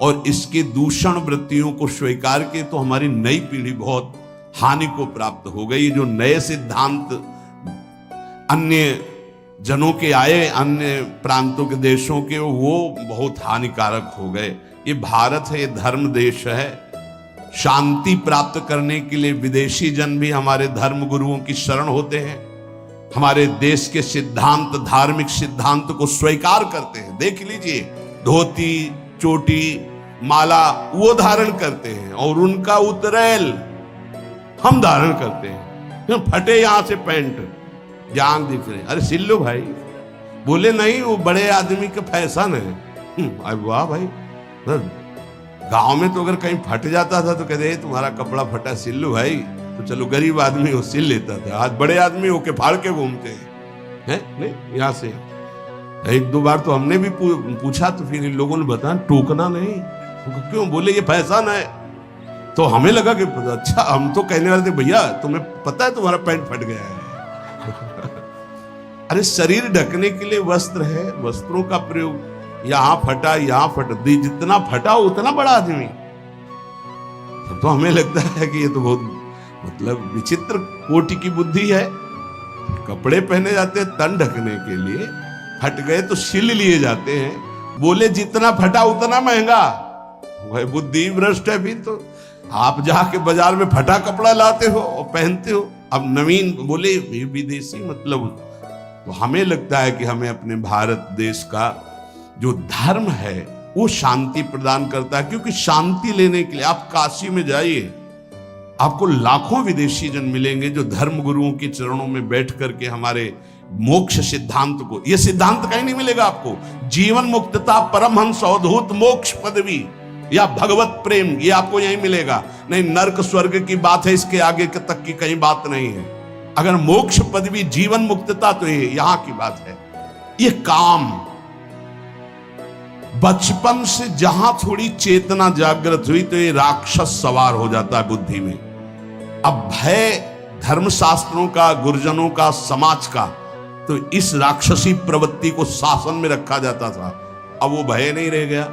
और इसके दूषण वृत्तियों को स्वीकार के तो हमारी नई पीढ़ी बहुत हानि को प्राप्त हो गई। जो नए सिद्धांत अन्य जनों के आए, अन्य प्रांतों के देशों के, वो बहुत हानिकारक हो गए। ये भारत है, ये धर्म देश है। शांति प्राप्त करने के लिए विदेशी जन भी हमारे धर्म गुरुओं की शरण होते हैं, हमारे देश के सिद्धांत, धार्मिक सिद्धांत को स्वीकार करते हैं। देख लीजिए, धोती, चोटी, माला वो धारण करते हैं और उनका उतरैल हम धारण करते हैं। फटे यहां से पैंट, जांग दिख रहे, अरे सिल लो भाई। बोले नहीं, वो बड़े आदमी का फैशन है। अरे वाह भाई, गांव में तो अगर कहीं फट जाता था तो कहते तुम्हारा कपड़ा फटा, सिल लो भाई। तो चलो गरीब आदमी वो सिल लेता था, आज बड़े आदमी होके फाड़ के घूमते हैं। नहीं, यहाँ से एक दो बार तो हमने भी पूछा, तो फिर इन लोगों ने बताया टोकना नहीं। तो क्यों? बोले ये फैशन है। तो हमें लगा कि अच्छा, हम तो कहने वाले थे भैया तुम्हें पता है तुम्हारा पैंट फट गया है। अरे शरीर ढकने के लिए वस्त्र है, वस्त्रों का प्रयोग। यहां फटा, यहां फट, जितना फटा उतना बड़ा आदमी। तो हमें लगता है कि ये तो बहुत मतलब विचित्र कोटि की बुद्धि है। कपड़े पहने जाते हैं तन ढकने के लिए, फट गए तो सिल लिए जाते हैं। बोले जितना फटा उतना महंगा। वह बुद्धि भ्रष्ट है। फिर तो आप जाके बाजार में फटा कपड़ा लाते हो और पहनते हो। अब नवीन बोले ये विदेशी, मतलब तो हमें लगता है कि हमें अपने भारत देश का जो धर्म है वो शांति प्रदान करता है। क्योंकि शांति लेने के लिए आप काशी में जाइए, आपको लाखों विदेशी जन मिलेंगे जो धर्म गुरुओं के चरणों में बैठ करके हमारे मोक्ष सिद्धांत को, ये सिद्धांत कहीं नहीं मिलेगा आपको। जीवन मुक्तता, परमहंस अवधूत मोक्ष पदवी या भगवत प्रेम, ये आपको यहीं मिलेगा। नहीं, नर्क स्वर्ग की बात है, इसके आगे तक की कहीं बात नहीं है। अगर मोक्ष पदवी, जीवन मुक्तता, तो ये यहां की बात है। ये काम बचपन से जहां थोड़ी चेतना जागृत हुई तो ये राक्षस सवार हो जाता है बुद्धि में। अब भय धर्मशास्त्रों का, गुरुजनों का, समाज का, तो इस राक्षसी प्रवृत्ति को शासन में रखा जाता था। अब वो भय नहीं रह गया।